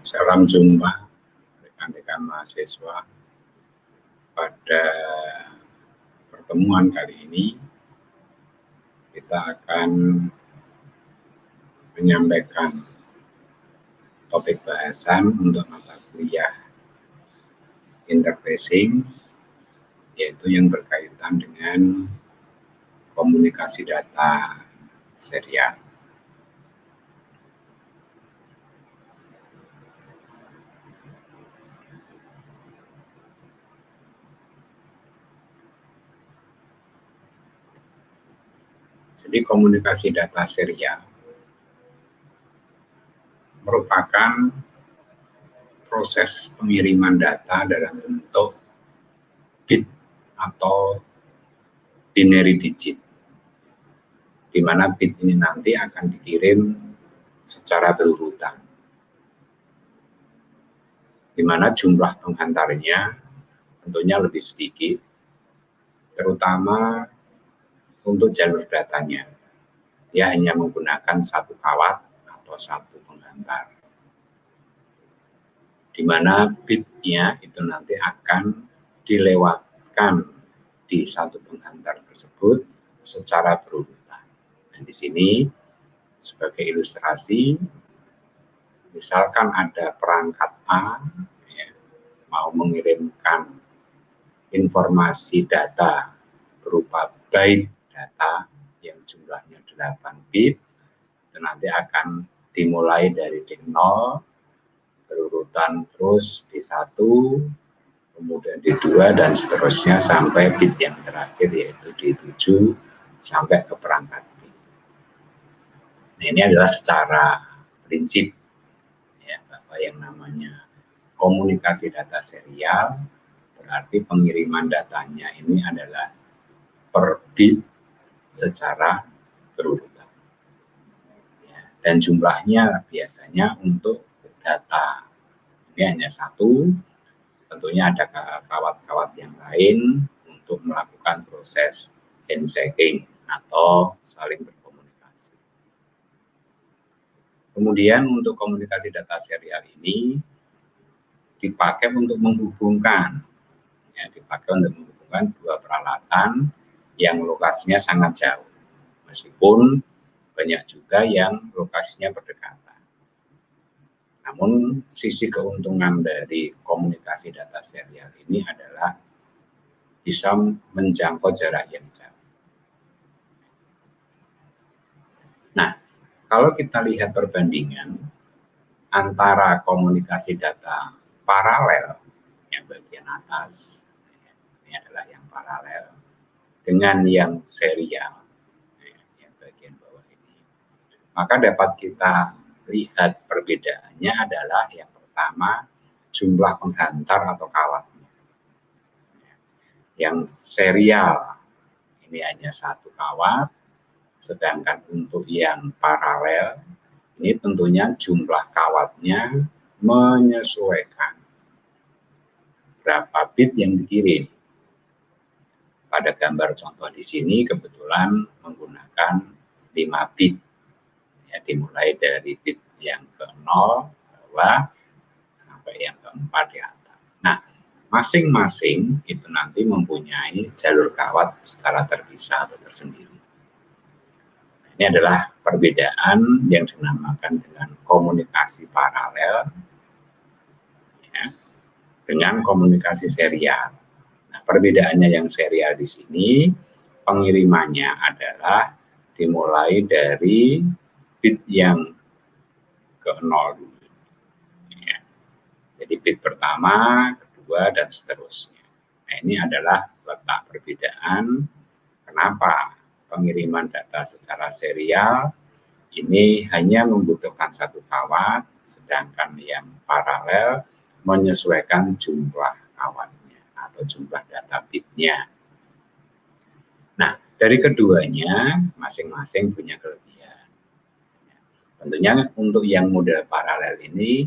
Salam jumpa rekan-rekan mahasiswa. Pada pertemuan kali ini kita akan menyampaikan topik bahasan untuk mata kuliah interfacing, yaitu yang berkaitan dengan komunikasi data serial. Jadi komunikasi data serial merupakan proses pengiriman data dalam bentuk bit atau binary digit, di mana bit ini nanti akan dikirim secara berurutan, di mana jumlah penghantarnya tentunya lebih sedikit, terutama untuk jalur datanya. Dia hanya menggunakan satu kawat atau satu penghantar, di mana bitnya itu nanti akan dilewatkan di satu penghantar tersebut secara berurutan. Dan di sini sebagai ilustrasi, misalkan ada perangkat A mau mengirimkan informasi data berupa byte data yang jumlahnya 8 bit, dan nanti akan dimulai dari D0, berurutan terus di 1, kemudian di 2, dan seterusnya sampai bit yang terakhir yaitu di 7 sampai ke perangkat B. Nah, ini adalah secara prinsip ya, bahwa yang namanya komunikasi data serial berarti pengiriman datanya ini adalah per bit secara berurutan. Ya, dan jumlahnya biasanya untuk data ini hanya satu, tentunya ada kawat-kawat yang lain untuk melakukan proses handshaking atau saling berkomunikasi. Kemudian untuk komunikasi data serial ini dipakai untuk menghubungkan, dua peralatan yang lokasinya sangat jauh, meskipun banyak juga yang lokasinya berdekatan. Namun sisi keuntungan dari komunikasi data serial ini adalah bisa menjangkau jarak yang jauh. Nah, kalau kita lihat perbandingan antara komunikasi data paralel yang bagian atas, ini adalah yang paralel, dengan yang serial yang bagian bawah ini, maka dapat kita lihat perbedaannya adalah yang pertama jumlah penghantar atau kawatnya. Yang serial ini hanya satu kawat, sedangkan untuk yang paralel ini tentunya jumlah kawatnya menyesuaikan berapa bit yang dikirim. Pada gambar contoh di sini kebetulan menggunakan 5 bit. Ya, dimulai dari bit yang ke-0 bawah sampai yang ke-4 di atas. Nah, masing-masing itu nanti mempunyai jalur kawat secara terpisah atau tersendiri. Ini adalah perbedaan yang dinamakan dengan komunikasi paralel ya, dengan komunikasi serial. Nah, perbedaannya yang serial di sini, pengirimannya adalah dimulai dari bit yang ke-0 dulu. Ya. Jadi bit pertama, kedua, dan seterusnya. Nah, ini adalah letak perbedaan kenapa pengiriman data secara serial ini hanya membutuhkan satu kawat, sedangkan yang paralel menyesuaikan jumlah kawatnya atau jumlah data bitnya. Nah, dari keduanya masing-masing punya kelebihan. Tentunya untuk yang model paralel ini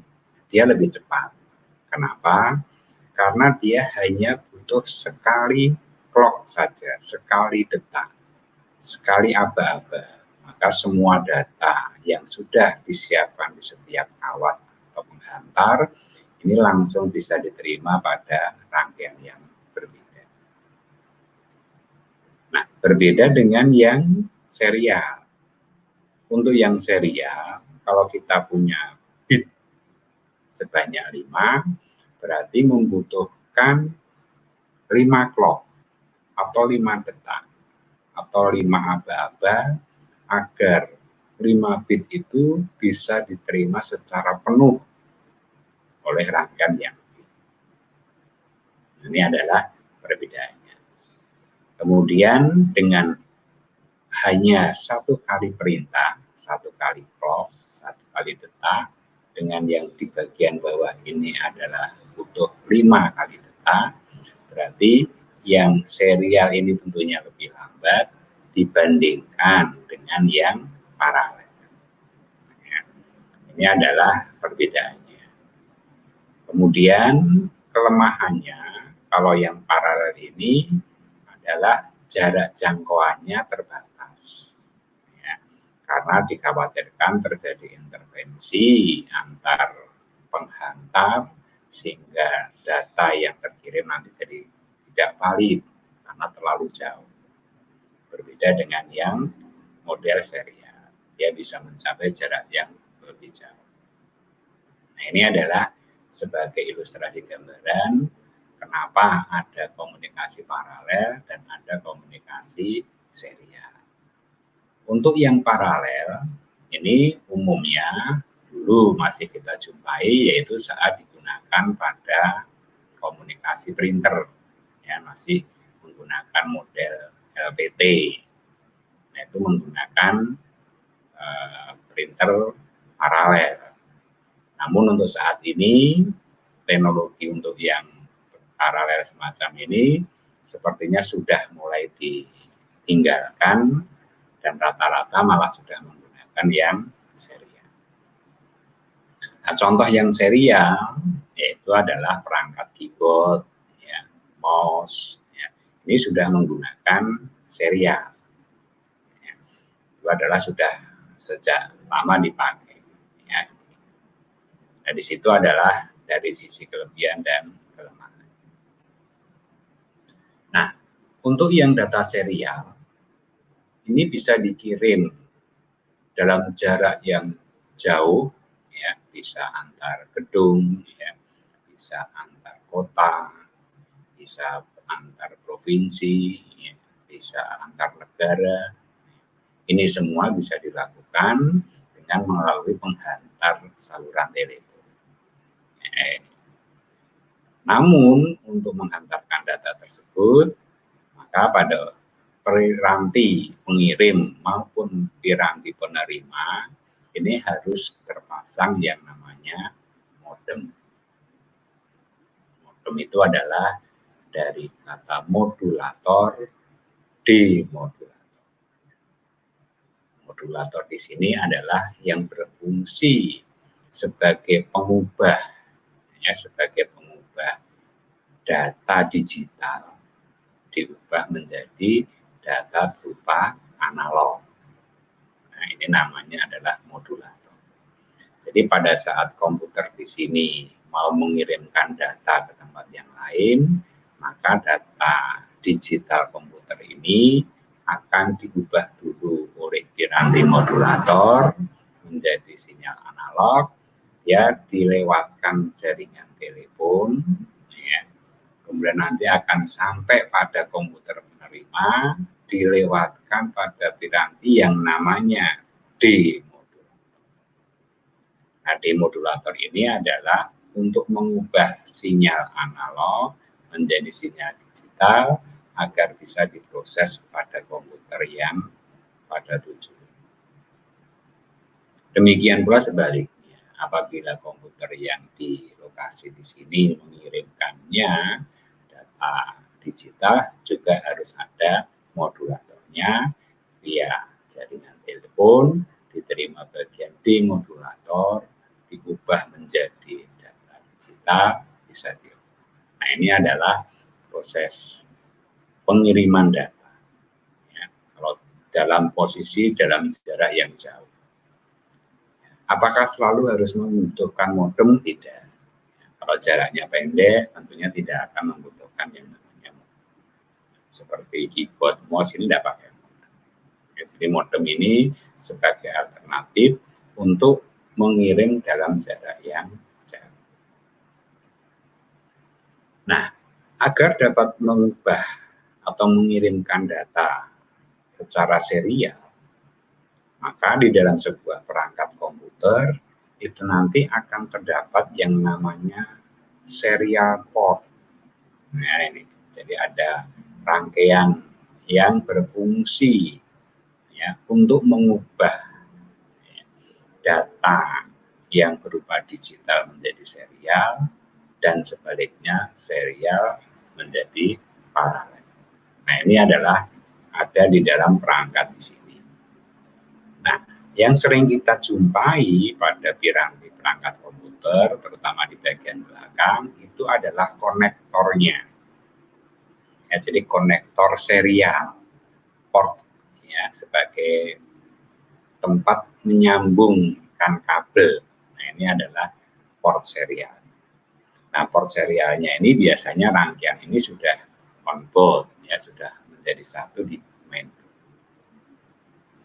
dia lebih cepat. Kenapa? Karena dia hanya butuh sekali clock saja, sekali detak, sekali aba-aba. Maka semua data yang sudah disiapkan di setiap kawat atau penghantar ini langsung bisa diterima pada rangkaian yang berbeda. Nah, berbeda dengan yang serial. Untuk yang serial, kalau kita punya bit sebanyak 5, berarti membutuhkan 5 clock atau 5 detak atau 5 aba-aba agar 5 bit itu bisa diterima secara penuh oleh rangkaian yang bit. Ini adalah perbedaannya. Kemudian dengan hanya satu kali perintah, satu kali clock, satu kali detak, dengan yang di bagian bawah ini adalah butuh 5 kali detak, berarti yang serial ini tentunya lebih lambat dibandingkan dengan yang paralel. Ini adalah perbedaannya. Kemudian kelemahannya, kalau yang paralel ini adalah jarak jangkauannya terbatas. Ya, karena dikhawatirkan terjadi intervensi antar penghantar sehingga data yang terkirim nanti jadi tidak valid karena terlalu jauh. Berbeda dengan yang model serial, dia bisa mencapai jarak yang lebih jauh. Nah, ini adalah sebagai ilustrasi gambaran kenapa ada komunikasi paralel dan ada komunikasi serial. Untuk yang paralel, ini umumnya dulu masih kita jumpai yaitu saat digunakan pada komunikasi printer, ya masih menggunakan model LPT. Nah, itu menggunakan printer paralel. Namun untuk saat ini teknologi untuk yang paralel semacam ini sepertinya sudah mulai ditinggalkan dan rata-rata malah sudah menggunakan yang serial. Nah, contoh yang serial yaitu adalah perangkat keyboard, ya, mouse, ya. Ini sudah menggunakan serial. Ya. Itu adalah sudah sejak lama dipakai. Ya. Nah, di situ adalah dari sisi kelebihan dan kelemahan. Nah, untuk yang data serial, ini bisa dikirim dalam jarak yang jauh, ya, bisa antar gedung, ya, bisa antar kota, bisa antar provinsi, ya, bisa antar negara. Ini semua bisa dilakukan dengan melalui penghantar saluran telepon. Namun untuk menghantarkan data tersebut, maka pada piranti pengirim maupun piranti penerima ini harus terpasang yang namanya modem. Modem itu adalah dari kata modulator, demodulator. Modulator di sini adalah yang berfungsi sebagai pengubah, ya, sebagai pengubah data digital diubah menjadi data berupa analog. Nah, ini namanya adalah modulator. Jadi pada saat komputer di sini mau mengirimkan data ke tempat yang lain, maka data digital komputer ini akan diubah dulu oleh piranti modulator menjadi sinyal analog, ya dilewatkan jaringan telepon, ya. Kemudian nanti akan sampai pada komputer penerima, dilewatkan pada piranti yang namanya demodulator. Nah, demodulator ini adalah untuk mengubah sinyal analog menjadi sinyal digital agar bisa diproses pada komputer yang pada tujuan. Demikian pula sebaliknya, apabila komputer yang di lokasi di sini mengirimkannya data digital, juga harus ada modulatornya via jaringan telepon, diterima bagian D modulator, diubah menjadi data digital, bisa diubah. Nah, ini adalah proses pengiriman data. Ya, kalau dalam posisi dalam jarak yang jauh. Apakah selalu harus membutuhkan modem? Tidak. Kalau jaraknya pendek, tentunya tidak akan membutuhkan yang namanya modem. Seperti keyboard, mouse ini tidak pakai modem. Jadi modem ini sebagai alternatif untuk mengirim dalam jarak yang jauh. Nah, agar dapat mengubah atau mengirimkan data secara serial, maka di dalam sebuah perangkat komputer itu nanti akan terdapat yang namanya serial port. Nah, ini jadi ada rangkaian yang berfungsi ya untuk mengubah data yang berupa digital menjadi serial dan sebaliknya serial menjadi paralel. Nah, ini adalah ada di dalam perangkat di sini. Nah, yang sering kita jumpai pada piranti perangkat komputer, terutama di bagian belakang, itu adalah konektornya. Ya, jadi konektor serial, port, ya, sebagai tempat menyambungkan kabel. Nah, ini adalah port serial. Nah, port serialnya ini biasanya rangkaian ini sudah on board, ya, sudah menjadi satu di main.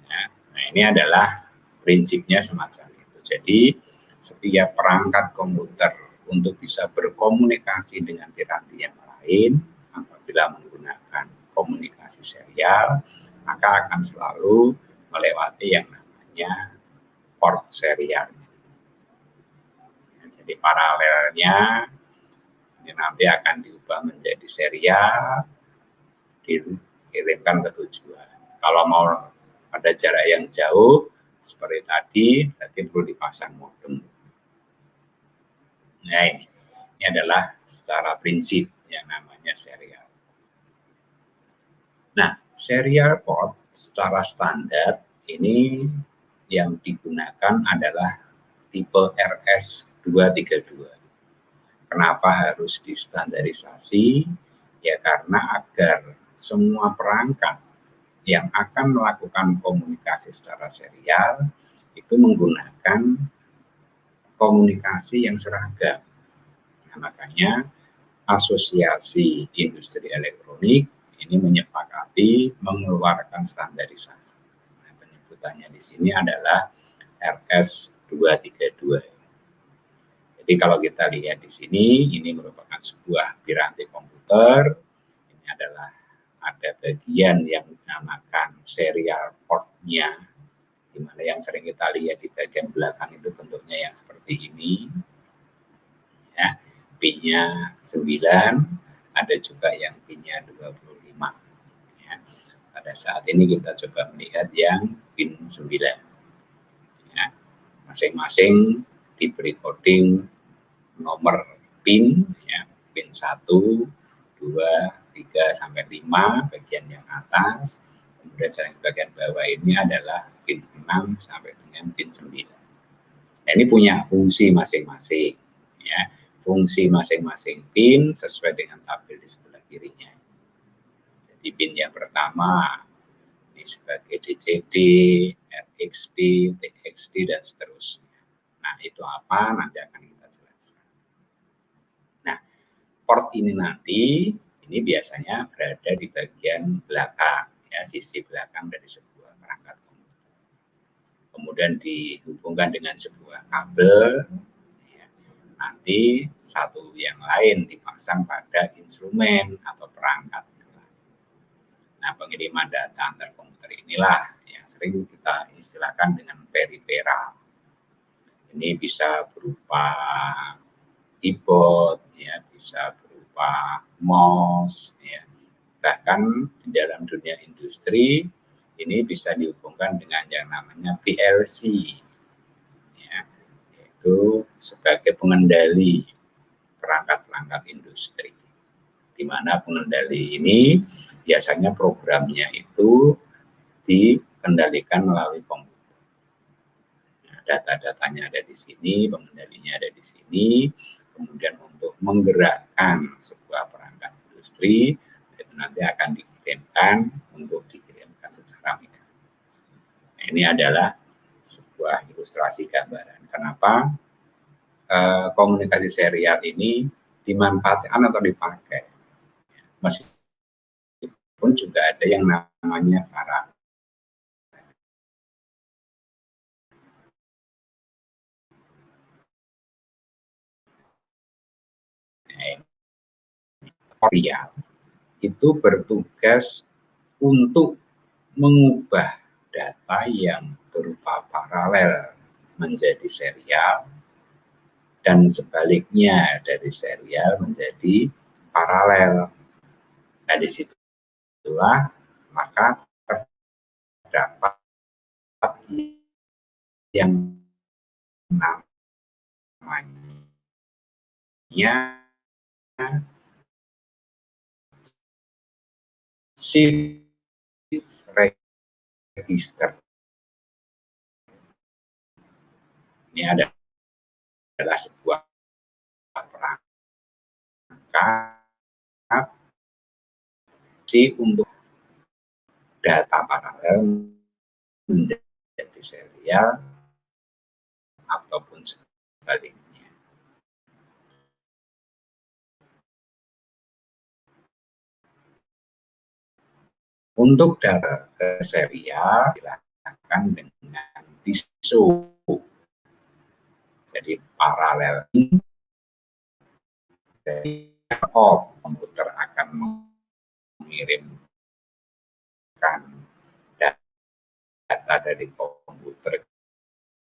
Nah, ini adalah prinsipnya semacam itu. Jadi, setiap perangkat komputer untuk bisa berkomunikasi dengan piranti yang lain, apabila menggunakan komunikasi serial, maka akan selalu melewati yang namanya port serial. Jadi, paralelnya ini nanti akan diubah menjadi serial, dikirimkan ke tujuan. Kalau mau pada jarak yang jauh seperti tadi perlu dipasang modem. Nah, ini adalah secara prinsip yang namanya serial. Nah, serial port secara standar ini yang digunakan adalah tipe RS232. Kenapa harus distandarisasi? Ya karena agar semua perangkat yang akan melakukan komunikasi secara serial itu menggunakan komunikasi yang seragam. Nah, makanya Asosiasi Industri Elektronik ini menyepakati mengeluarkan standarisasi. Nah, penyebutannya di sini adalah RS232. Jadi kalau kita lihat di sini, ini merupakan sebuah piranti komputer. Ini adalah ada bagian yang dinamakan serial port-nya, di mana yang sering kita lihat di bagian belakang itu bentuknya yang seperti ini. Ya, pin-nya 9, ada juga yang pin-nya 25. Ya. Pada saat ini kita coba melihat yang pin 9. Ya. Masing-masing diberi coding nomor pin, ya, pin 1, 2, 3, sampai 5, bagian yang atas. Kemudian yang bagian bawah ini adalah pin 6 sampai dengan pin 9. Nah, ini punya fungsi masing-masing. Ya. Fungsi masing-masing pin sesuai dengan tabel di sebelah kirinya. Jadi pin yang pertama ini sebagai DCD, RXD, TXD, dan seterusnya. Nah, itu apa? Nanti akan kita jelaskan. Nah, port ini nanti, ini biasanya berada di bagian belakang, ya, sisi belakang dari sebuah perangkat komputer. Kemudian dihubungkan dengan sebuah kabel, ya, nanti satu yang lain dipasang pada instrumen atau perangkat. Nah, pengiriman data antar komputer inilah yang sering kita istilahkan dengan peripheral. Ini bisa berupa keyboard, ya, bisa berupa mouse, ya. Bahkan di dalam dunia industri ini bisa dihubungkan dengan yang namanya PLC, ya, yaitu sebagai pengendali perangkat-perangkat industri, di mana pengendali ini biasanya programnya itu dikendalikan melalui komputer. Nah, data-datanya ada di sini, pengendalinya ada di sini, kemudian untuk menggerakkan sebuah perangkat industri itu nanti akan dikirimkan untuk dikirimkan secara mekanis. Nah, ini adalah sebuah ilustrasi gambaran kenapa komunikasi serial ini dimanfaatkan atau dipakai. Meskipun juga ada yang namanya paralel. Serial itu bertugas untuk mengubah data yang berupa paralel menjadi serial dan sebaliknya dari serial menjadi paralel. Nah, disitulah maka terdapat yang namanya shift register. Ini adalah sebuah perangkat untuk data paralel menjadi serial ataupun sebaliknya. Untuk data serial dilakukan dengan PISO. Jadi paralel ini komputer akan mengirimkan data dari komputer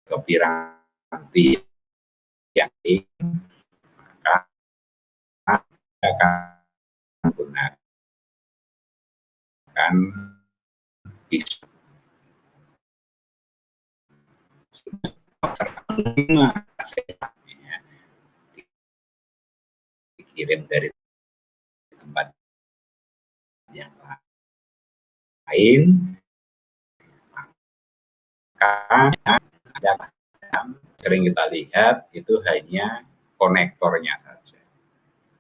ke piranti yang maka akan menggunakan PISO. Menerima hasilnya dikirim dari tempat yang lain, maka ada sering kita lihat itu hanya konektornya saja.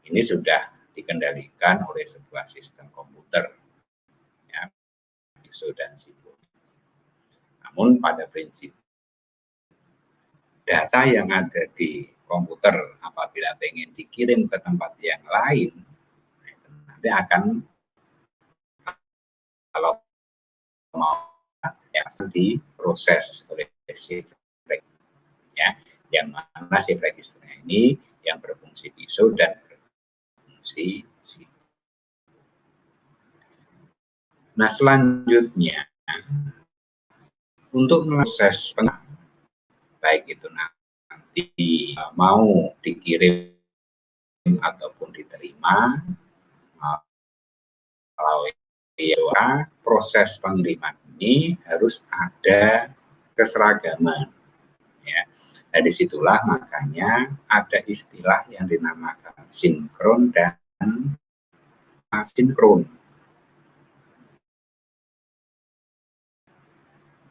Ini sudah dikendalikan oleh sebuah sistem komputer, ya, PISO dan SIFO. Namun pada prinsip data yang ada di komputer apabila ingin dikirim ke tempat yang lain, nanti akan kalau mau yang diproses oleh shift register, ya, yang mana shift register ini yang berfungsi PISO dan berfungsi SIFO. Nah, selanjutnya untuk proses baik itu nanti mau dikirim ataupun diterima melalui proses pengiriman ini harus ada keseragaman, ya. Nah, disitulah makanya ada istilah yang dinamakan sinkron dan asinkron.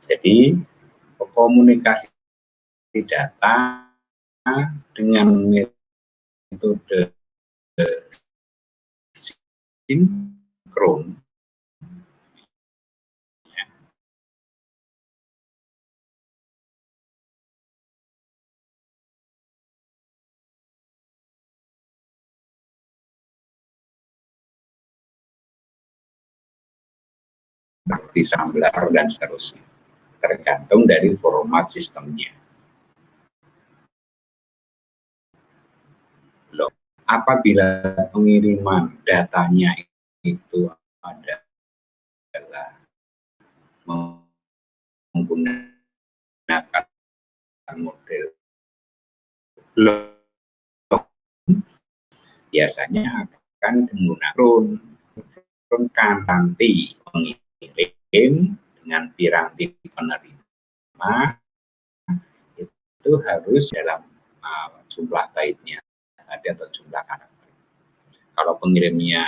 Jadi komunikasi data dengan metode sinkron seperti 19 dan seterusnya, tergantung dari format sistemnya. Loh, apabila pengiriman datanya itu adalah menggunakan model blok biasanya akan menggunakan nanti pengirim dengan piranti penerima itu harus dalam jumlah baitnya tadi atau jumlah karakter. Kalau pengirimnya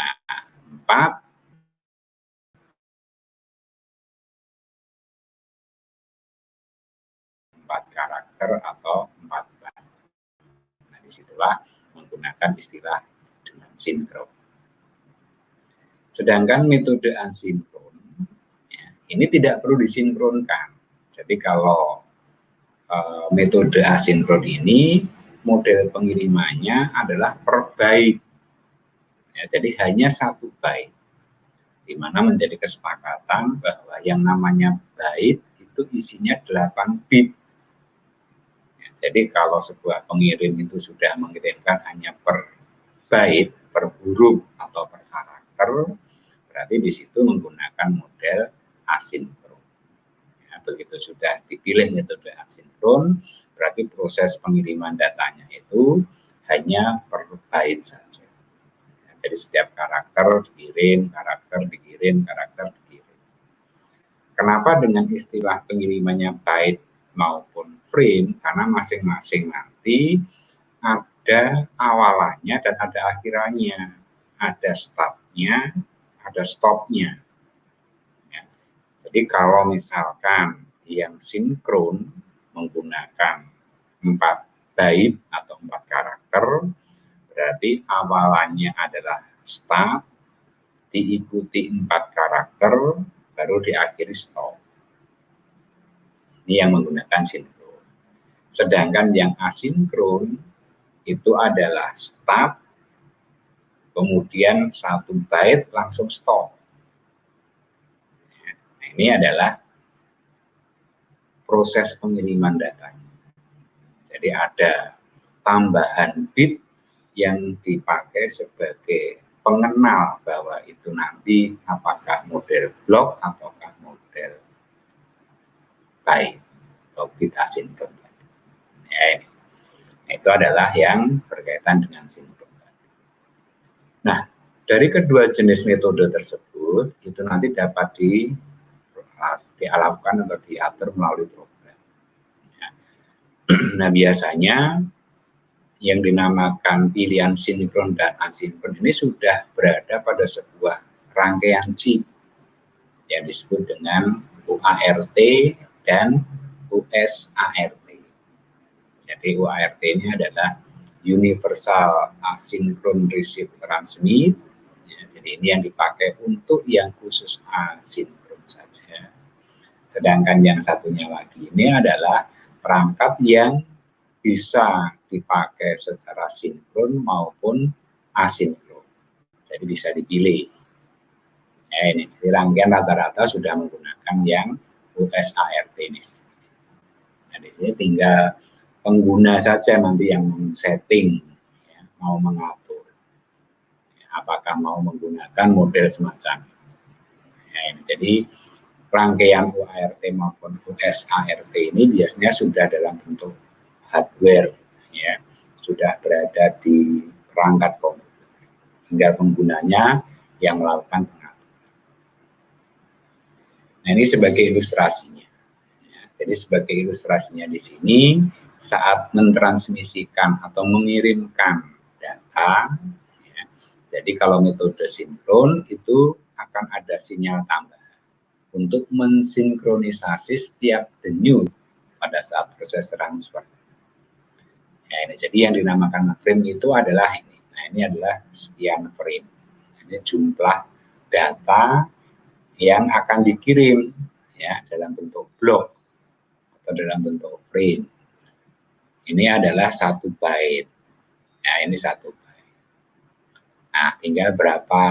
4, karakter atau 4 bait. Nah, disitulah menggunakan istilah dengan sinkron. Sedangkan metode asinkron, ya, ini tidak perlu disinkronkan. Jadi kalau metode asinkron ini model pengirimannya adalah per bait. Ya, jadi hanya 1 bait, di mana menjadi kesepakatan bahwa yang namanya bait itu isinya 8 bit. Ya, jadi kalau sebuah pengirim itu sudah mengirimkan hanya per bait, per huruf atau per karakter, berarti di situ menggunakan model asinkron. Ya, begitu sudah dipilih metode asinkron, berarti proses pengiriman datanya itu hanya per bait saja. Jadi setiap karakter dikirim, karakter dikirim, karakter dikirim. Kenapa dengan istilah pengirimannya bait maupun frame? Karena masing-masing nanti ada awalannya dan ada akhirannya, ada startnya, ada stopnya. Ya. Jadi kalau misalkan yang sinkron menggunakan 4 bait atau 4 karakter, berarti awalannya adalah start, diikuti 4 karakter, baru diakhiri stop. Ini yang menggunakan sinkron. Sedangkan yang asinkron itu adalah start, kemudian 1 bait langsung stop. Nah, ini adalah proses pengiriman datanya. Jadi ada tambahan bit yang dipakai sebagai pengenal bahwa itu nanti apakah model blok ataukah model byte atau bit asinkron. Itu adalah yang berkaitan dengan sinkron. Nah, dari kedua jenis metode tersebut itu nanti dapat dilakukan atau diatur melalui program. Nah, biasanya yang dinamakan pilihan sinkron dan asinkron ini sudah berada pada sebuah rangkaian chip yang disebut dengan UART dan USART. Jadi UART ini adalah Universal Asynchron Receive Transmit. Ya, jadi ini yang dipakai untuk yang khusus asinkron saja. Sedangkan yang satunya lagi ini adalah perangkat yang bisa dipakai secara sinkron maupun asinkron. Jadi bisa dipilih. Ya, ini jadi rangkaian rata-rata sudah menggunakan yang USART ini. Nah, di sini tinggal pengguna saja nanti yang men-setting, ya, mau mengatur. Ya, apakah mau menggunakan model semacam ini. Ya, ini jadi rangkaian UART maupun USART ini biasanya sudah dalam bentuk hardware, ya, sudah berada di perangkat komputer, tinggal penggunanya yang melakukan pengaturan. Nah, ini sebagai ilustrasinya. Ya, jadi sebagai ilustrasinya di sini saat mentransmisikan atau mengirimkan data, ya, jadi kalau metode sinkron itu akan ada sinyal tambahan untuk mensinkronisasi setiap denyut pada saat proses transfer. Ya, ini jadi yang dinamakan frame itu adalah ini. Nah, ini adalah sekian frame. Ini jumlah data yang akan dikirim, ya, dalam bentuk blok atau dalam bentuk frame. Ini adalah 1 bait. Nah, ini 1 bait. Nah, tinggal berapa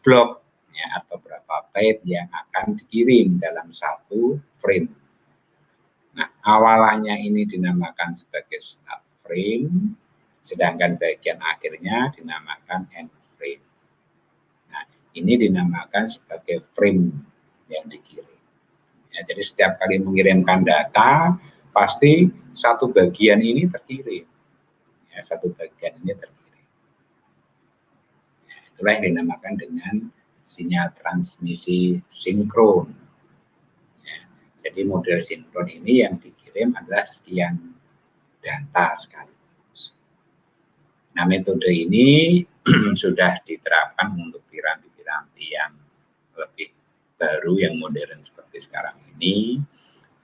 blok, ya, atau berapa bait yang akan dikirim dalam 1 frame. Nah, awalannya ini dinamakan sebagai start frame, sedangkan bagian akhirnya dinamakan end frame. Nah, ini dinamakan sebagai frame yang dikirim. Ya, jadi setiap kali mengirimkan data, pasti 1 bagian ini terkirim. Ya, 1 bagian ini terkirim. itulah yang dinamakan dengan sinyal transmisi sinkron. Ya, jadi model sinkron ini yang dikirim adalah sekian data sekaligus. Nah, metode ini sudah diterapkan untuk piranti-piranti yang lebih baru, yang modern seperti sekarang ini,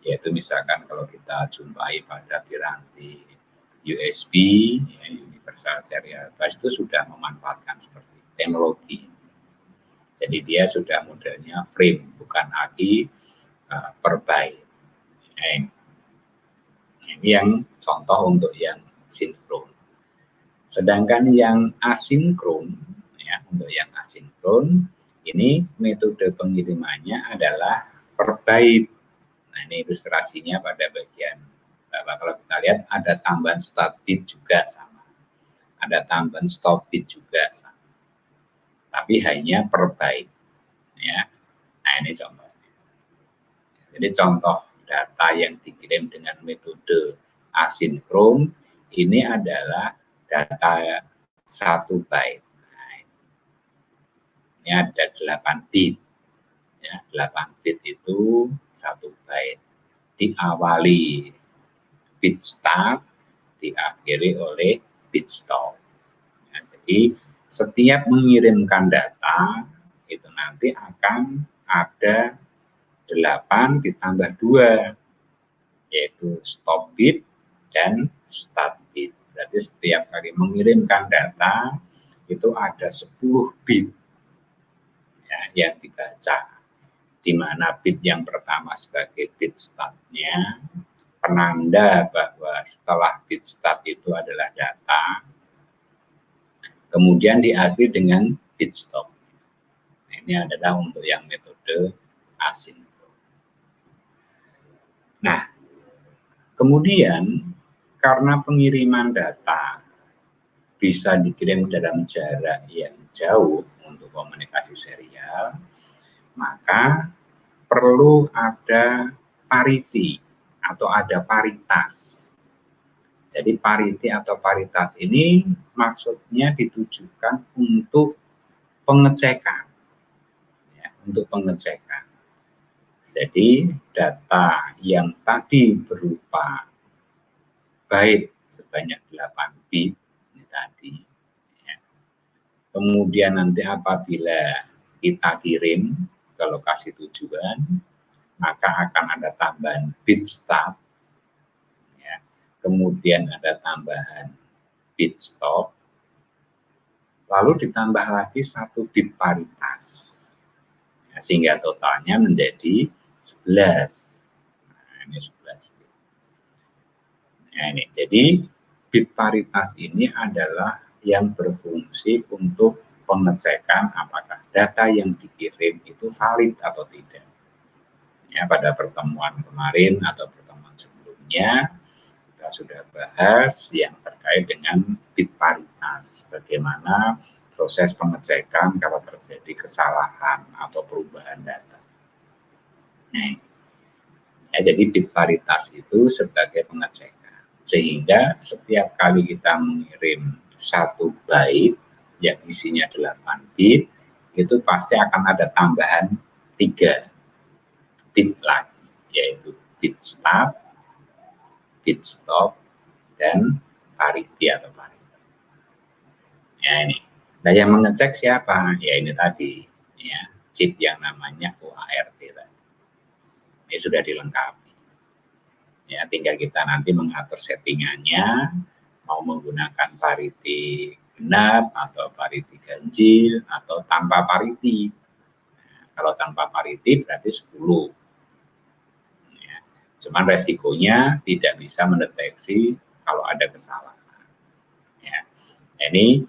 yaitu misalkan kalau kita jumpai pada piranti USB, ya, Universal Serial Bus, itu sudah memanfaatkan seperti teknologi. Jadi dia sudah modelnya frame, bukan lagi per byte. Ini yang contoh untuk yang sinkron. Sedangkan yang asinkron, ya, untuk yang asinkron, ini metode pengirimannya adalah per byte. Nah, ini ilustrasinya pada bagian bawah. Kalau kita lihat ada tambahan start bit juga sama, ada tambahan stop bit juga sama, tapi hanya per byte. Ya. Nah, ini contohnya. Jadi contoh data yang dikirim dengan metode asinkron ini adalah data 1 byte. Nah, ini ada 8 bit. Ya, 8 bit itu 1 byte. Diawali bit start, diakhiri oleh bit stop. Nah, jadi setiap mengirimkan data itu nanti akan ada 8 ditambah 2, yaitu stop bit dan start bit. Berarti setiap kali mengirimkan data itu ada 10 bit ya, yang dibaca, di mana bit yang pertama sebagai bit startnya, penanda bahwa setelah bit start itu adalah data, kemudian diakhiri dengan bit stop. Nah, ini adalah untuk yang metode asinkron. Nah, kemudian karena pengiriman data bisa dikirim dalam jarak yang jauh untuk komunikasi serial, maka perlu ada parity atau ada paritas. Jadi parity atau paritas ini maksudnya ditujukan untuk pengecekan, ya, untuk pengecekan. Jadi data yang tadi berupa byte sebanyak 8 bit ini tadi, ya. Kemudian nanti apabila kita kirim ke lokasi tujuan, maka akan ada tambahan bit start, ya. Kemudian ada tambahan bit stop, lalu ditambah lagi 1 bit paritas, ya, sehingga totalnya menjadi 11. Nah, ini 11 bit. Nah, ini jadi bit paritas ini adalah yang berfungsi untuk pengecekan apakah data yang dikirim itu valid atau tidak. Ya, pada pertemuan kemarin atau pertemuan sebelumnya kita sudah bahas yang terkait dengan bit paritas, bagaimana proses pengecekan kalau terjadi kesalahan atau perubahan data. Nah, ya, jadi bit paritas itu sebagai pengecekan, sehingga setiap kali kita mengirim 1 byte yang isinya 8 bit, itu pasti akan ada tambahan 3 bit lagi, yaitu bit start, bit stop, dan parity atau paritas. Ya, ini. Nah, yang mengecek siapa? Ya, ini tadi, ya, chip yang namanya UART tadi. Ini sudah dilengkapi. Ya, tinggal kita nanti mengatur settingannya, mau menggunakan parity genap atau parity ganjil atau tanpa parity. Nah, kalau tanpa parity berarti 10. Ya, cuman resikonya tidak bisa mendeteksi kalau ada kesalahan. Ya, ini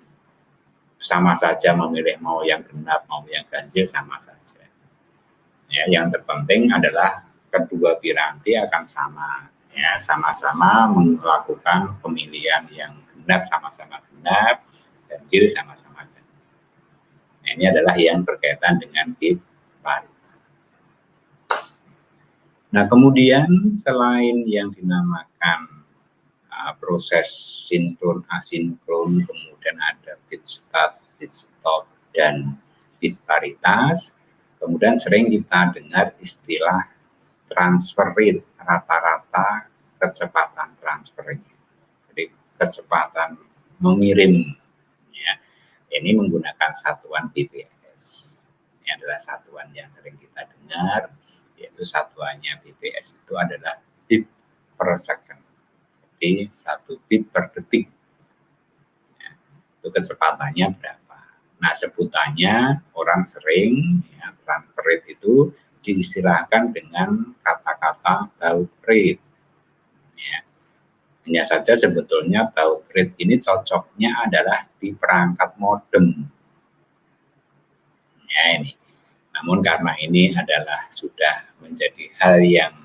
sama saja memilih mau yang genap mau yang ganjil sama saja. Ya, yang terpenting adalah kedua piranti akan sama, ya, sama-sama melakukan pemilihan yang genap sama-sama genap, ganjil sama-sama ganjil. Nah, ini adalah yang berkaitan dengan bit paritas. Nah, kemudian selain yang dinamakan proses sinkron asinkron, kemudian ada bit start, bit stop, dan bit paritas. Kemudian sering kita dengar istilah transfer rate, rata-rata kecepatan transfernya. Jadi kecepatan mengirim, ya, ini menggunakan satuan bps. Ini adalah satuan yang sering kita dengar, yaitu satuannya bps itu adalah bit per second. Jadi 1 bit per detik. Ya, itu kecepatannya berapa. Nah, sebutannya orang sering, ya, transfer rate itu diistilahkan dengan kata-kata baud rate. Ya. Hanya saja sebetulnya baud rate ini cocoknya adalah di perangkat modem. Ya, ini. Namun karena ini adalah sudah menjadi hal yang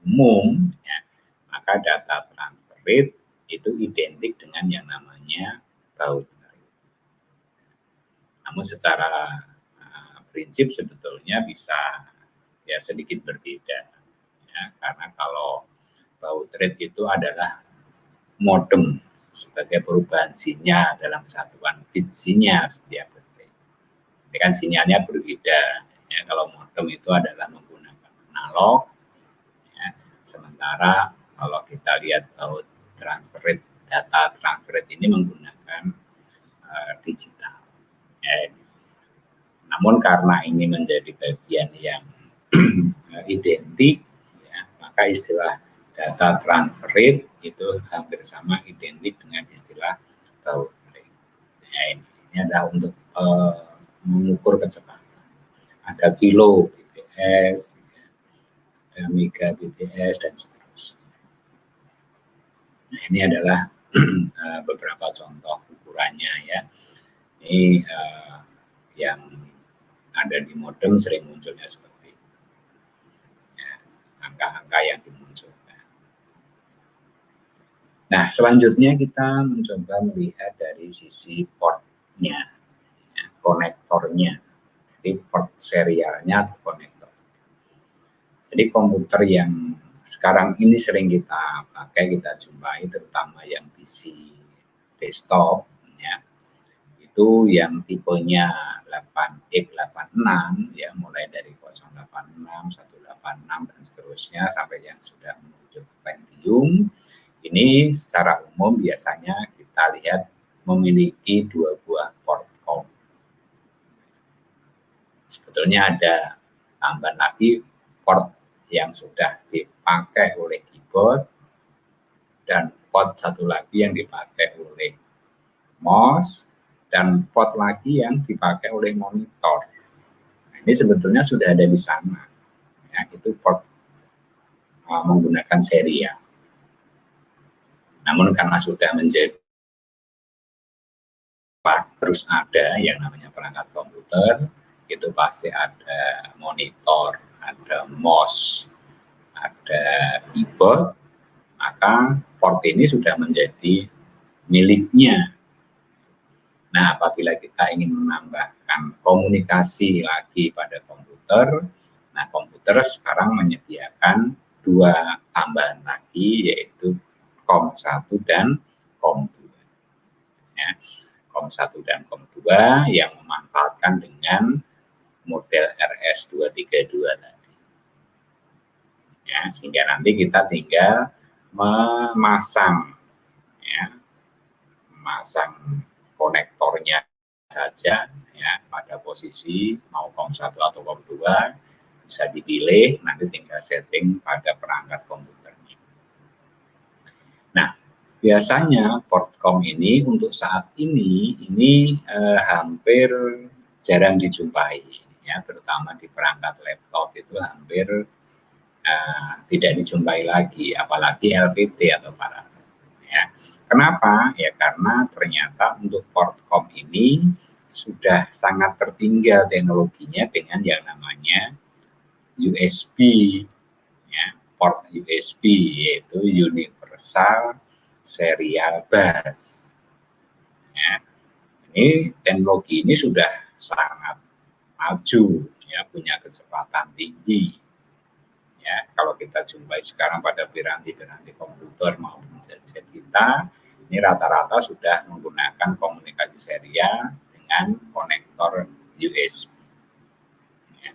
umum, ya, maka data transfer rate itu identik dengan yang namanya baud rate. Namun secara prinsip sebetulnya bisa ya sedikit berbeda, ya, karena kalau baud rate itu adalah modem sebagai perubahan sinyal dalam satuan bit sinyal setiap detik. Ini kan sinyalnya berbeda. Ya, kalau modem itu adalah menggunakan analog, ya, sementara kalau kita lihat baud transfer rate, data transfer rate ini menggunakan digital. Ya, namun karena ini menjadi bagian yang identik, ya, maka istilah data transfer rate itu hampir sama identik dengan istilah baud rate. Ya, ini adalah untuk mengukur kecepatan. Ada kilo bps, ada mega bps, dan seterusnya. Nah, ini adalah beberapa contoh ukurannya, ya. Ini yang ada di modem sering munculnya seperti itu. Ya, angka-angka yang dimunculkan. Nah, selanjutnya kita mencoba melihat dari sisi portnya, ya, konektornya. Jadi port serialnya atau konektor. Jadi komputer yang sekarang ini sering kita pakai, kita jumpai, terutama yang PC desktop, ya, itu yang tipenya 8x86, ya, mulai dari 086, 186 dan seterusnya sampai yang sudah menuju Pentium. Ini secara umum biasanya kita lihat memiliki 2 buah port COM. Sebetulnya ada tambahan lagi port yang sudah dipakai oleh keyboard dan port satu lagi yang dipakai oleh mouse dan port lagi yang dipakai oleh monitor. Nah, ini sebetulnya sudah ada di sana, ya, itu port menggunakan serial. Namun karena sudah menjadi harus ada yang namanya perangkat komputer, itu pasti ada monitor, ada mouse, ada keyboard, maka port ini sudah menjadi miliknya. Nah, apabila kita ingin menambahkan komunikasi lagi pada komputer, nah komputer sekarang menyediakan 2 tambahan lagi, yaitu COM1 dan COM2. Ya, COM1 dan COM2 yang memanfaatkan dengan model RS232 tadi. Ya, sehingga nanti kita tinggal memasang, ya, memasang konektornya saja, ya, pada posisi mau COM1 atau COM2 bisa dipilih, nanti tinggal setting pada perangkat komputernya. Nah, biasanya port COM ini untuk saat ini hampir jarang dijumpai, ya, terutama di perangkat laptop itu hampir tidak dijumpai lagi, apalagi LPT atau paralel. Ya. Kenapa? Ya karena ternyata untuk port COM ini sudah sangat tertinggal teknologinya dengan yang namanya USB, ya, port USB, yaitu Universal Serial Bus. Ya. Ini teknologi ini sudah sangat maju, ya, punya kecepatan tinggi. Ya, kalau kita jumpai sekarang pada piranti-piranti komputer maupun gadget kita, ini rata-rata sudah menggunakan komunikasi serial dengan konektor USB. Ya.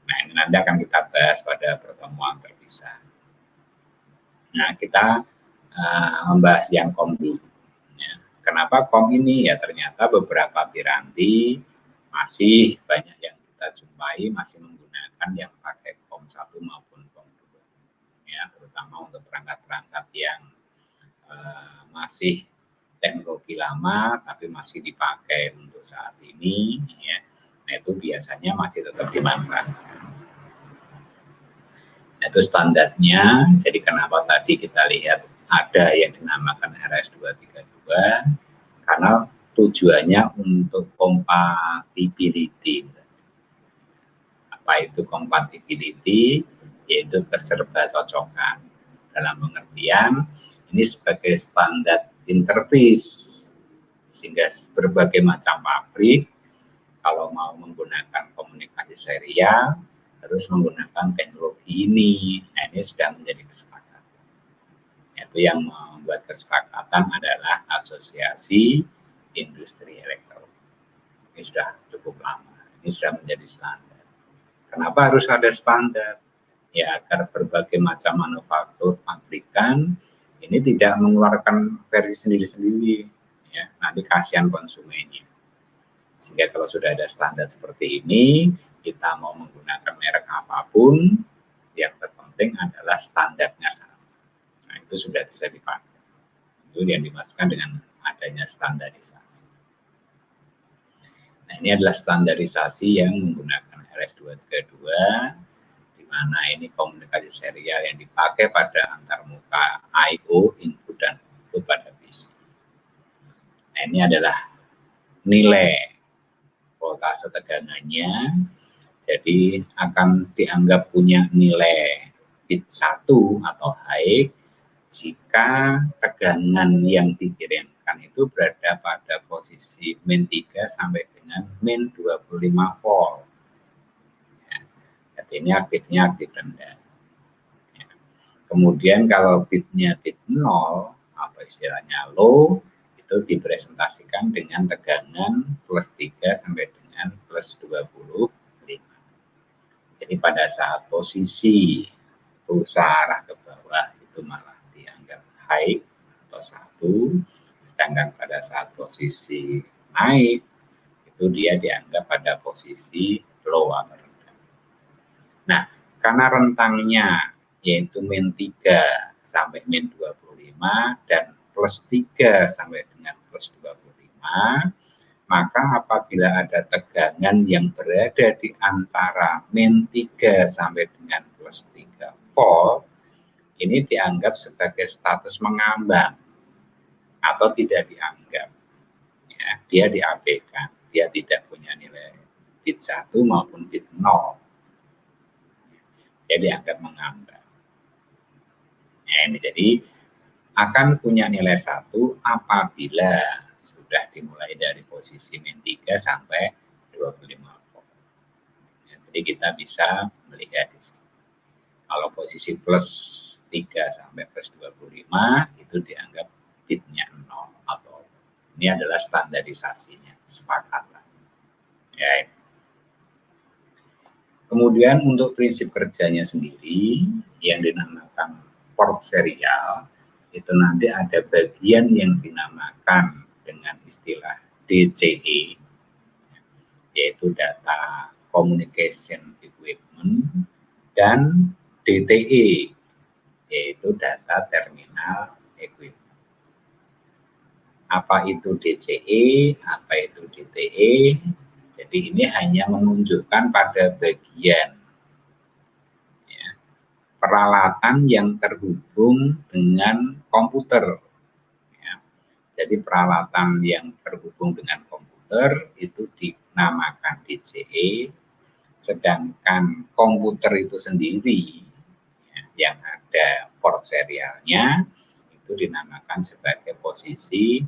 Nah, ini nanti akan kita bahas pada pertemuan terpisah. Nah, kita membahas yang COM dulu. Ya. Kenapa COM ini? Ya ternyata beberapa piranti masih banyak yang kita jumpai masih menggunakan yang pakai COM 1 maupun COM 2. Ya, terutama untuk perangkat-perangkat yang masih teknologi lama tapi masih dipakai untuk saat ini, ya. Nah, itu biasanya masih tetap dimanfaatkan. Nah, itu standarnya. Jadi kenapa tadi kita lihat ada yang dinamakan RS232 karena tujuannya untuk compatibility. Apa itu compatibility? Yaitu keserbacocokan. Dalam pengertian ini sebagai standar interface, sehingga berbagai macam pabrik kalau mau menggunakan komunikasi serial harus menggunakan teknologi ini. Nah, ini sudah menjadi kesepakatan. Yaitu yang membuat kesepakatan adalah Asosiasi Industri Elektronik. Ini sudah cukup lama. Ini sudah menjadi standar. Kenapa harus ada standar? Ya, agar berbagai macam manufaktur pabrikan ini tidak mengeluarkan versi sendiri-sendiri. Ya, nanti kasihan konsumennya. Sehingga kalau sudah ada standar seperti ini, kita mau menggunakan merek apapun, yang terpenting adalah standarnya sama. Nah, itu sudah bisa dipakai. Itu yang dimaksudkan dengan adanya standarisasi. Nah, ini adalah standarisasi yang menggunakan RS232, di mana ini komunikasi serial yang dipakai pada antarmuka I/O, input dan output pada PC. Nah, ini adalah nilai voltase tegangannya, jadi akan dianggap punya nilai bit 1 atau high jika tegangan yang dikirimkan itu berada pada posisi min 3 sampai dengan min 25 volt. Ya, jadi ini aktifnya aktif rendah. Ya. Kemudian kalau bitnya bit 0 atau istilahnya low, itu dipresentasikan dengan tegangan plus 3 sampai dengan plus 25. Jadi pada saat posisi pulsa arah ke bawah itu malah dianggap high atau 1, sedangkan pada saat posisi naik itu dia dianggap pada posisi low atau rendah. Nah, karena rentangnya yaitu min 3 sampai min 25 dan plus 3 sampai dengan plus 25, maka apabila ada tegangan yang berada di antara min 3 sampai dengan plus 3 volt, ini dianggap sebagai status mengambang atau tidak dianggap. Ya, dia diabaikan, dia tidak punya nilai bit 1 maupun bit 0. Dia dianggap mengambang. Ya, ini jadi akan punya nilai 1 apabila sudah dimulai dari posisi min 3 sampai 25 volt. Ya, jadi kita bisa melihat di sini. Kalau posisi plus 3 sampai plus 25 itu dianggap bitnya 0 atau ini adalah standarisasinya, kesepakatan. Ya. Kemudian untuk prinsip kerjanya sendiri yang dinamakan port serial, itu nanti ada bagian yang dinamakan dengan istilah DCE, yaitu data communication equipment, dan DTE, yaitu data terminal equipment. Apa itu DCE, apa itu DTE? Jadi ini hanya menunjukkan pada bagian ya, peralatan yang terhubung dengan komputer. Ya. Jadi peralatan yang terhubung dengan komputer itu dinamakan DCE, sedangkan komputer itu sendiri ya, yang ada port serialnya itu dinamakan sebagai posisi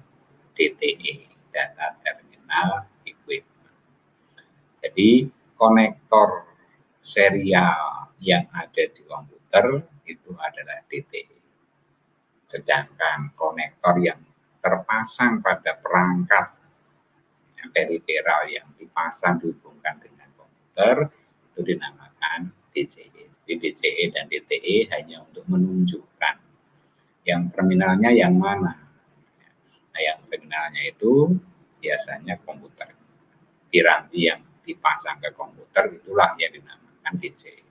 DTE, data terminal equipment. Jadi konektor serial yang ada di komputer itu adalah DTE. Sedangkan konektor yang terpasang pada perangkat periferal yang dipasang dihubungkan dengan komputer itu dinamakan DCE. Jadi DCE dan DTE hanya untuk menunjukkan yang terminalnya yang mana. Nah, yang terminalnya itu biasanya komputer. Piranti yang dipasang ke komputer itulah yang dinamakan DCE.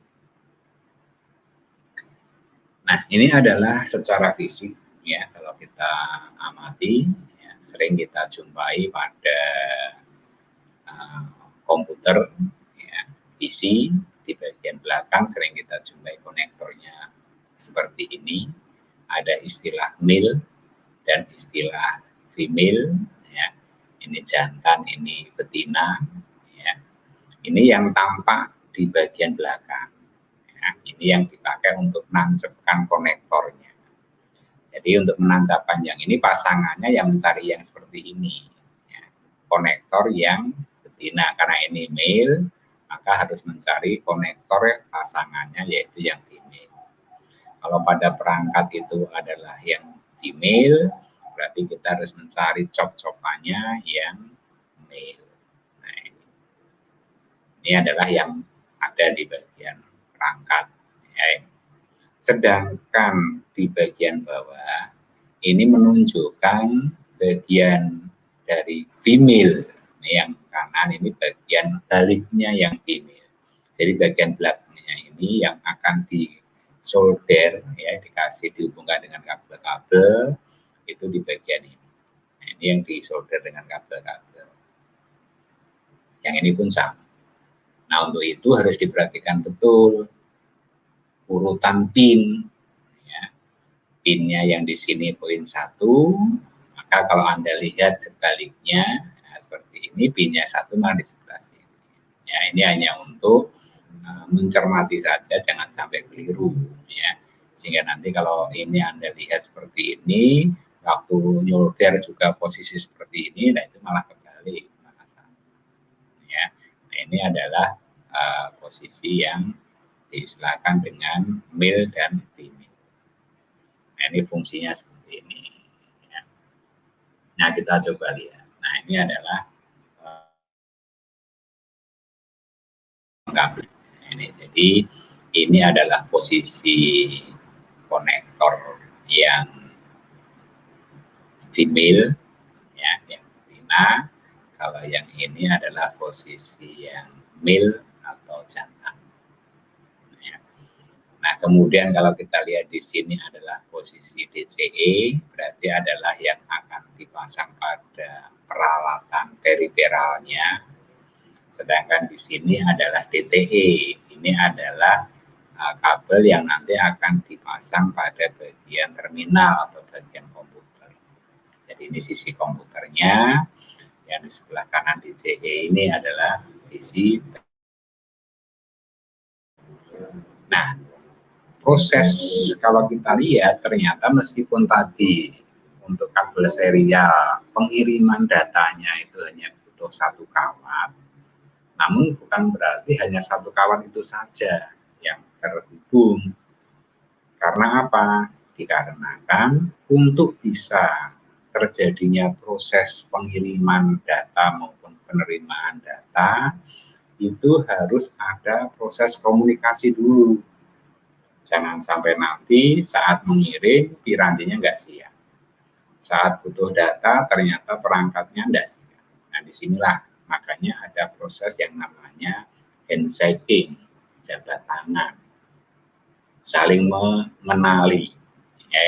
Nah, ini adalah secara fisik ya, kalau kita amati ya, sering kita jumpai pada komputer ya, PC di bagian belakang sering kita jumpai konektornya seperti ini. Ada istilah male dan istilah female ya. Ini jantan, ini betina ya. Ini yang tampak di bagian belakang. Ya, ini yang dipakai untuk menancapkan konektornya. Jadi untuk menancapkan yang ini pasangannya yang mencari yang seperti ini. Ya. Konektor yang betina, karena ini male, maka harus mencari konektor pasangannya yaitu yang female. Kalau pada perangkat itu adalah yang female, berarti kita harus mencari cop-copannya yang male. Nah, ini adalah yang ada di bagian perangkat. Ya. Sedangkan di bagian bawah ini menunjukkan bagian dari female. Ini yang kanan ini bagian baliknya yang female. Jadi bagian belakangnya ini yang akan disolder ya, dikasih dihubungkan dengan kabel-kabel itu di bagian ini. Nah, ini yang disolder dengan kabel-kabel. Yang ini pun sama. Nah, untuk itu harus diperhatikan betul urutan pin. Ya. Pinnya yang di sini poin 1, maka kalau Anda lihat sebaliknya, nah, seperti ini, pinnya 1 malah di sebelah sini. Ya, ini hanya untuk mencermati saja, jangan sampai keliru. Ya. Sehingga nanti kalau ini Anda lihat seperti ini, waktu nyolder juga posisi seperti ini, nah itu malah kebalik. Ya. Nah, ini adalah posisi yang diistilahkan dengan male dan female. Nah, ini fungsinya seperti ini. Ya. Nah, kita coba lihat. Nah, ini adalah kabel. Ini jadi ini adalah posisi konektor yang female, ya, yang betina. Kalau yang ini adalah posisi yang male atau jantan. Nah, kemudian kalau kita lihat di sini adalah posisi DCE, berarti adalah yang akan dipasang pada peralatan periferalnya. Sedangkan di sini adalah DTE, ini adalah kabel yang nanti akan dipasang pada bagian terminal atau bagian komputer. Jadi ini sisi komputernya, yang di sebelah kanan DCE ini adalah sisi. Nah, proses kalau kita lihat ternyata meskipun tadi untuk kabel serial pengiriman datanya itu hanya butuh 1 kawat, namun bukan berarti hanya 1 kawat itu saja yang terhubung. Karena apa? Dikarenakan untuk bisa terjadinya proses pengiriman data maupun penerimaan data itu harus ada proses komunikasi dulu. Jangan sampai nanti saat mengirim pirantinya nggak siap. Saat butuh data ternyata perangkatnya nggak siap. Nah, disinilah makanya ada proses yang namanya handshaking, jabat tangan, saling mengenali. Ya,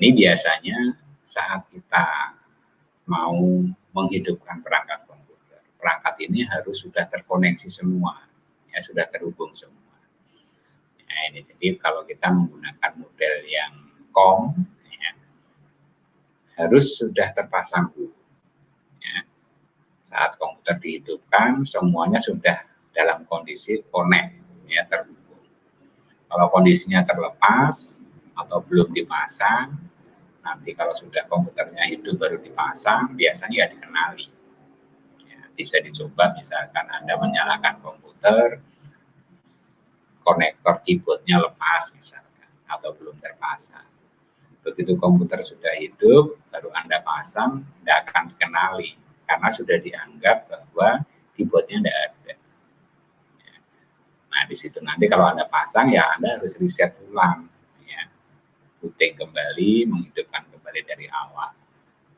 ini biasanya saat kita mau menghidupkan perangkat komputer. Perangkat ini harus sudah terkoneksi semua, ya sudah terhubung semua. Nah, ini jadi kalau kita menggunakan model yang COM ya, harus sudah terpasang dulu. Ya. Saat komputer dihidupkan, semuanya sudah dalam kondisi connect, ya, terhubung. Kalau kondisinya terlepas atau belum dipasang, nanti kalau sudah komputernya hidup baru dipasang, biasanya ya dikenali. Ya, bisa dicoba, misalkan Anda menyalakan komputer, konektor keyboardnya lepas misalkan atau belum terpasang. Begitu komputer sudah hidup, baru Anda pasang, tidak akan dikenali karena karena sudah dianggap bahwa keyboardnya tidak ada. Nah, di situ nanti kalau Anda pasang, ya Anda harus reset ulang, ya. Booting kembali, menghidupkan kembali dari awal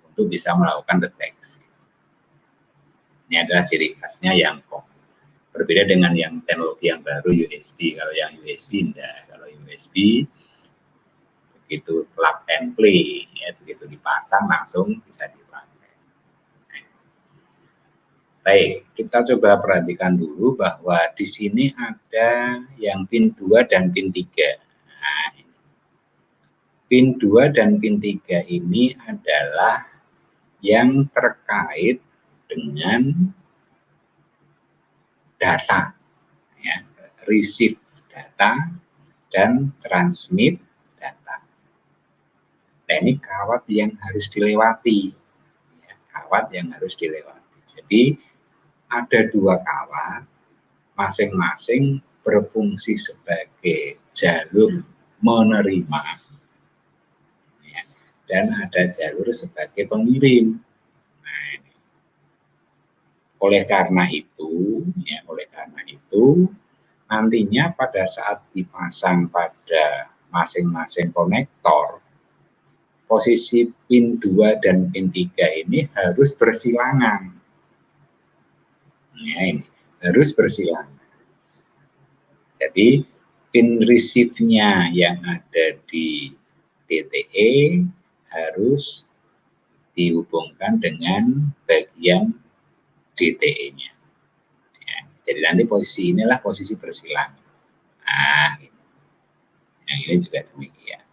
untuk bisa melakukan deteksi. Ini adalah ciri khasnya yang berbeda dengan yang teknologi yang baru USB. Kalau yang USB enggak, kalau USB begitu plug and play, ya, begitu dipasang langsung bisa dipakai. Baik, kita coba perhatikan dulu bahwa di sini ada yang pin 2 dan pin 3. Nah, pin 2 dan pin 3 ini adalah yang terkait dengan data, ya, receive data dan transmit data. Nah, ini kawat yang harus dilewati, ya, kawat yang harus dilewati. Jadi ada dua kawat, masing-masing berfungsi sebagai jalur menerima, ya, dan ada jalur sebagai pengirim. Nah, oleh karena itu, nantinya pada saat dipasang pada masing-masing konektor, posisi pin 2 dan pin 3 ini harus bersilangan. Ya, ini harus bersilangan. Jadi pin receive-nya yang ada di DTE harus dihubungkan dengan bagian DTE-nya. Ya, jadi nanti posisi inilah posisi bersilangan. Nah, yang ini juga demikian.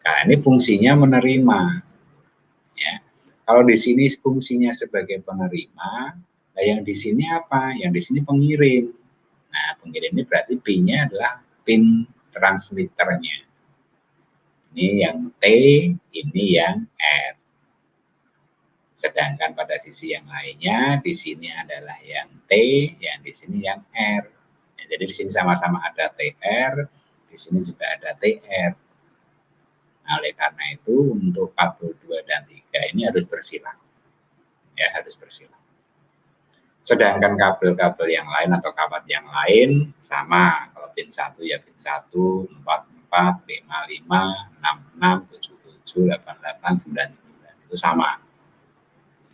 Nah, ini fungsinya menerima. Ya. Kalau di sini fungsinya sebagai penerima, nah yang di sini apa? Yang di sini pengirim. Nah, pengirim ini berarti pin-nya adalah pin transmitternya. Ini yang T, ini yang R. Sedangkan pada sisi yang lainnya, di sini adalah yang T, yang di sini yang R. Ya, jadi di sini sama-sama ada TR, di sini juga ada TR. Nah, oleh karena itu, untuk kabel 2 dan 3 ini harus bersilang. Ya, harus bersilang. Sedangkan kabel-kabel yang lain atau kawat yang lain sama. Kalau pin 1 ya pin 1, 4, 4, 5, 5, 6, 6, 7, 7, 8, 8, 9, 9. Itu sama.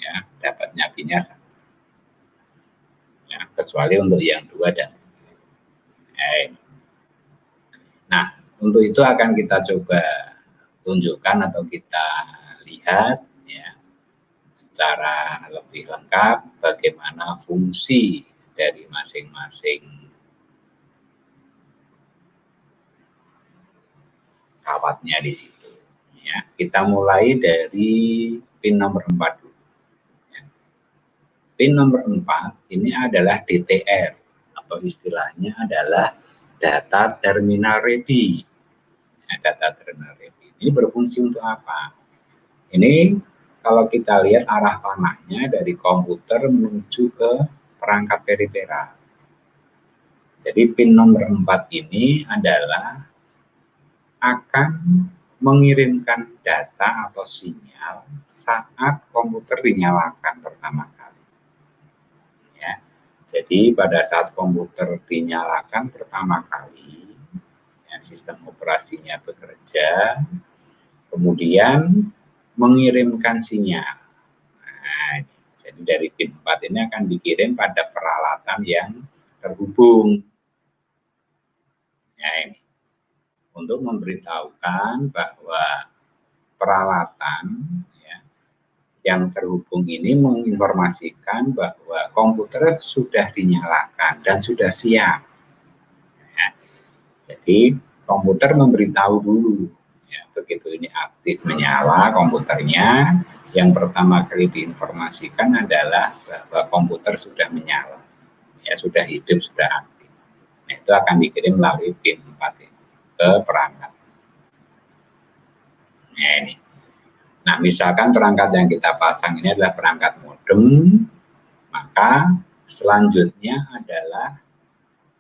Ya, dapatnya pinnya sama. Ya, kecuali untuk yang 2 dan 3. Nah, untuk itu akan kita coba tunjukkan atau kita lihat, ya, secara lebih lengkap bagaimana fungsi dari masing-masing kawatnya di situ. Ya, kita mulai dari pin nomor 4 dulu. Ya. Pin nomor 4 ini adalah DTR atau istilahnya adalah data terminal ready. Ya, data terminal ready ini berfungsi untuk apa? Ini kalau kita lihat arah panahnya dari komputer menuju ke perangkat periferal. Jadi pin nomor 4 ini adalah akan mengirimkan data atau sinyal saat komputer dinyalakan pertama kali. Ya. Jadi pada saat komputer dinyalakan pertama kali, ya, sistem operasinya bekerja, kemudian mengirimkan sinyal. Nah, jadi dari pin 4 ini akan dikirim pada peralatan yang terhubung. Ya, ini untuk memberitahukan bahwa peralatan, ya, yang terhubung ini menginformasikan bahwa komputer sudah dinyalakan dan sudah siap. Ya, jadi komputer memberitahu dulu. Ya, begitu ini aktif menyala komputernya, yang pertama kali diinformasikan adalah bahwa komputer sudah menyala, ya, sudah hidup, sudah aktif. Nah, itu akan dikirim melalui pin 4 ini ke perangkat. Nah, ini. Nah, misalkan perangkat yang kita pasang ini adalah perangkat modem, maka selanjutnya adalah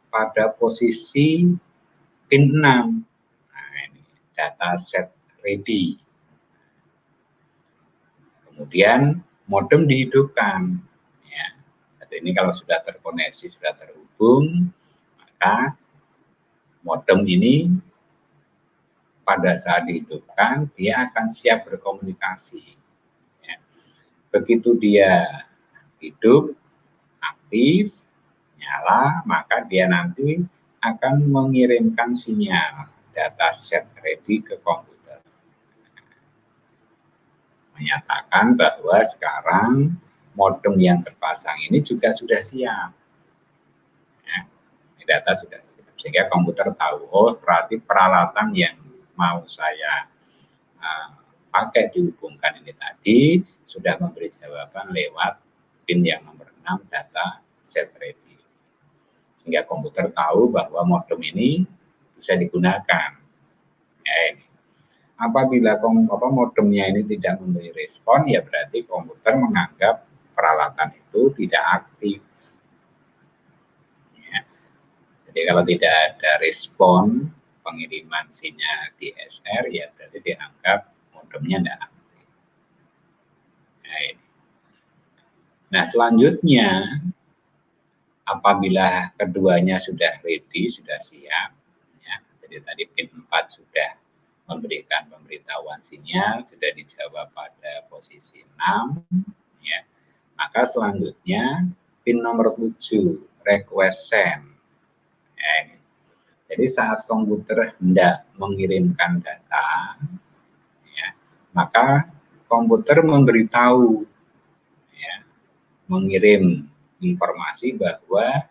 pada posisi pin 6. Nah, ini data set ready. Kemudian modem dihidupkan. Ya. Jadi ini kalau sudah terkoneksi, sudah terhubung, maka modem ini pada saat dihidupkan, dia akan siap berkomunikasi. Ya. Begitu dia hidup, aktif, nyala, maka dia nanti akan mengirimkan sinyal data set ready ke komputer. Menyatakan bahwa sekarang modem yang terpasang ini juga sudah siap. Ya, data sudah siap. Sehingga komputer tahu, oh berarti peralatan yang mau saya pakai dihubungkan ini tadi sudah memberi jawaban lewat pin yang nomor 6 data set ready. Sehingga komputer tahu bahwa modem ini bisa digunakan. Ya, ini. Apabila modemnya ini tidak memberi respon, ya berarti komputer menganggap peralatan itu tidak aktif. Ya. Jadi kalau tidak ada respon pengiriman sinyal DSR, ya berarti dianggap modemnya tidak aktif. Nah, selanjutnya apabila keduanya sudah ready, sudah siap, ya, jadi tadi pin 4 sudah memberikan pemberitahuan sinyal, sudah dijawab pada posisi 6, ya, maka selanjutnya pin nomor 7, request send. Ya, jadi saat komputer hendak mengirimkan data, ya, maka komputer memberitahu, ya, mengirim informasi bahwa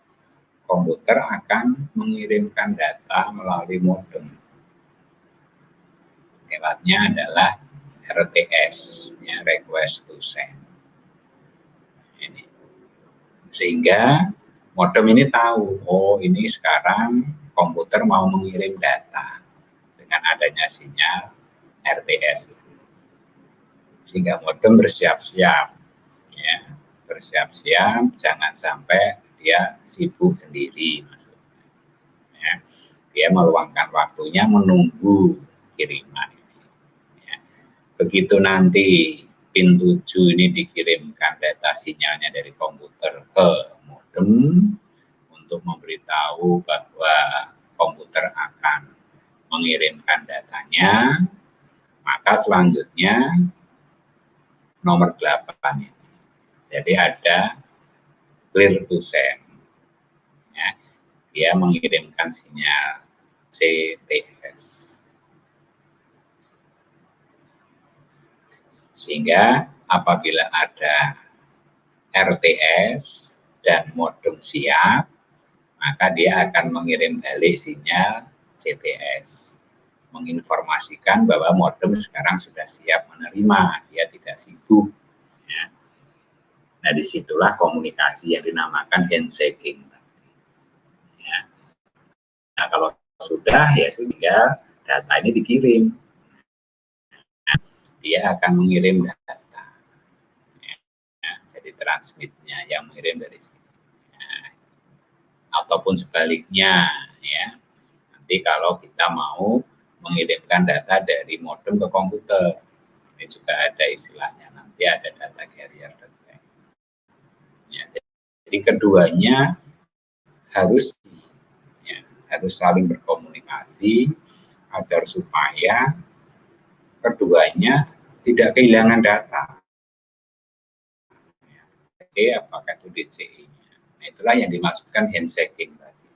komputer akan mengirimkan data melalui modem. Lewatnya adalah RTS, ya, request to send. Ini. Sehingga modem ini tahu, oh ini sekarang komputer mau mengirim data dengan adanya sinyal RTS. Sehingga modem bersiap-siap, ya, bersiap-siap, jangan sampai dia sibuk sendiri, maksudnya. Ya, dia meluangkan waktunya menunggu kiriman. Begitu nanti pin 7 ini dikirimkan data sinyalnya dari komputer ke modem untuk memberitahu bahwa komputer akan mengirimkan datanya, maka selanjutnya nomor 8 ini. Jadi ada clear to send. Ya, dia mengirimkan sinyal CTS. Sehingga apabila ada RTS dan modem siap, maka dia akan mengirim balik sinyal CTS, menginformasikan bahwa modem sekarang sudah siap menerima, dia tidak sibuk. Ya. Nah, disitulah komunikasi yang dinamakan handshaking. Ya. Nah, kalau sudah, ya sudah, data ini dikirim. Nah, dia akan mengirim data. Jadi transmitnya yang mengirim dari sini. Nah, ataupun sebaliknya, ya. Nanti kalau kita mau mengirimkan data dari modem ke komputer, ini juga ada istilahnya, nanti ada data carrier. Ya, jadi keduanya harus, ya, harus saling berkomunikasi agar supaya keduanya tidak kehilangan data. Apakah itu DCI-nya. Nah, itulah yang dimaksudkan handshaking tadi.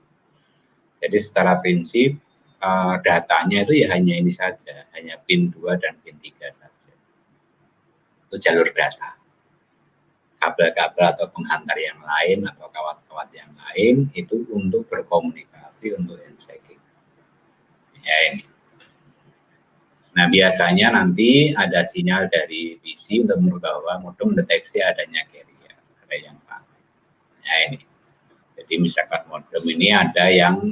Jadi secara prinsip datanya itu ya hanya ini saja, hanya pin 2 dan pin 3 saja. Itu jalur data. Kabel-kabel atau penghantar yang lain atau kawat-kawat yang lain itu untuk berkomunikasi, untuk handshaking. Ya ini. Nah, biasanya nanti ada sinyal dari PC untuk memberitahu modem mendeteksi adanya carrier, ada yang pakai. Ya ini. Jadi misalkan modem ini ada yang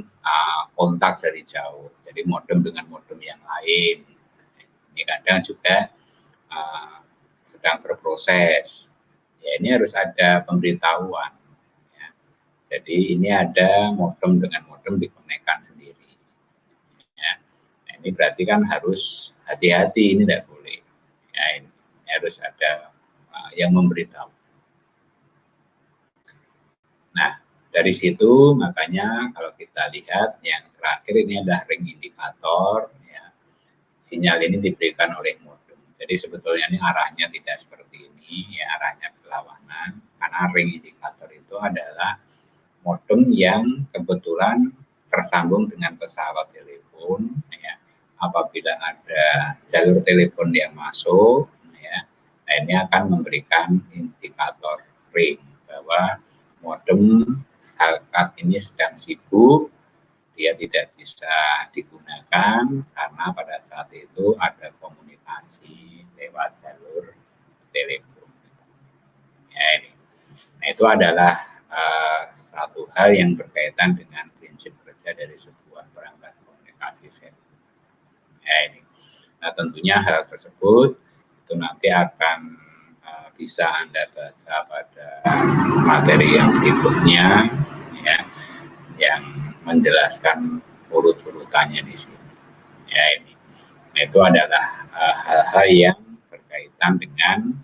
kontak dari jauh, jadi modem dengan modem yang lain. Ini kadang juga sedang berproses. Ya ini harus ada pemberitahuan. Ya. Jadi ini ada modem dengan modem dikonekkan sendiri. Ya. Nah, ini berarti kan harus hati-hati, ini tidak boleh. Ya, ini harus ada yang memberitahu. Nah, dari situ makanya kalau kita lihat yang terakhir ini adalah ring indikator, ya. Sinyal ini diberikan oleh modem. Jadi sebetulnya ini arahnya tidak seperti ini, ya, arahnya berlawanan, karena ring indikator itu adalah modem yang kebetulan tersambung dengan pesawat telepon, ya. Apabila ada jalur telepon yang masuk, ya, nah ini akan memberikan indikator ring bahwa modem saat ini sedang sibuk, dia tidak bisa digunakan karena pada saat itu ada komunikasi lewat jalur telepon. Ya, ini. Nah, itu adalah satu hal yang berkaitan dengan prinsip kerja dari sebuah perangkat komunikasi seluler. Ya, ini. Nah, tentunya hal tersebut itu nanti akan bisa Anda baca pada materi yang berikutnya, ya, yang menjelaskan urut-urutannya di sini. Ya, ini. Nah, itu adalah hal-hal yang berkaitan dengan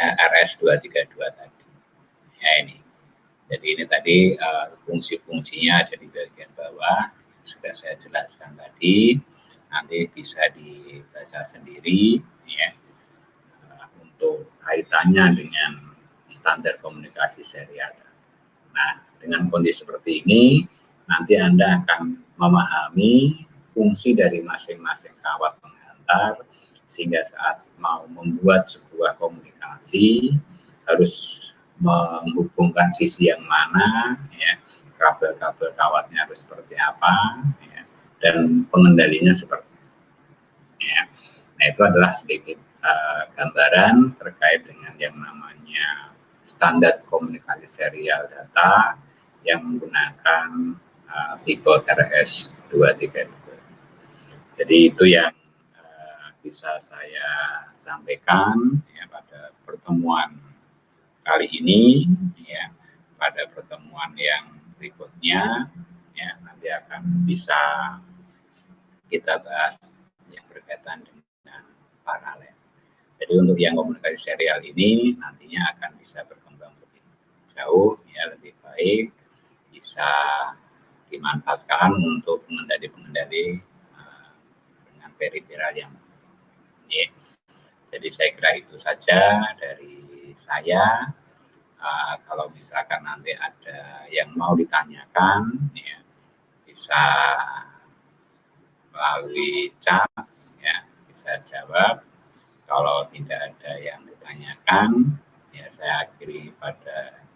RS 232 tadi. Ya, ini. Jadi ini tadi fungsi-fungsinya ada di bagian bawah, sudah saya jelaskan tadi. Nanti bisa dibaca sendiri, ya, untuk kaitannya dengan standar komunikasi serial. Nah, dengan kondisi seperti ini, nanti Anda akan memahami fungsi dari masing-masing kawat penghantar, sehingga saat mau membuat sebuah komunikasi harus menghubungkan sisi yang mana, ya, kabel-kabel kawatnya harus seperti apa, ya, dan pengendalinya seperti apa. Ya. Nah, itu adalah sedikit gambaran terkait dengan yang namanya standar komunikasi serial data yang menggunakan tipe RS 232. Jadi itu yang bisa saya sampaikan, ya, pada pertemuan kali ini, ya. Pada pertemuan yang berikutnya, ya, nanti akan bisa kita bahas yang berkaitan dengan paralel. Jadi untuk yang komunikasi serial ini nantinya akan bisa berkembang lebih jauh, ya, lebih baik, bisa dimanfaatkan untuk pengendali-pengendali dengan peripheral yang ini. Jadi saya kira itu saja dari saya. Kalau misalkan nanti ada yang mau ditanyakan, ya, bisa melalui chat, ya, bisa jawab. Kalau tidak ada yang ditanyakan, ya saya akhiri pada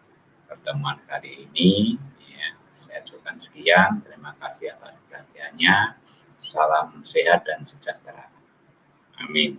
pertemuan kali ini. Ya, saya ucapkan sekian. Terima kasih atas perhatiannya. Salam sehat dan sejahtera. Amin.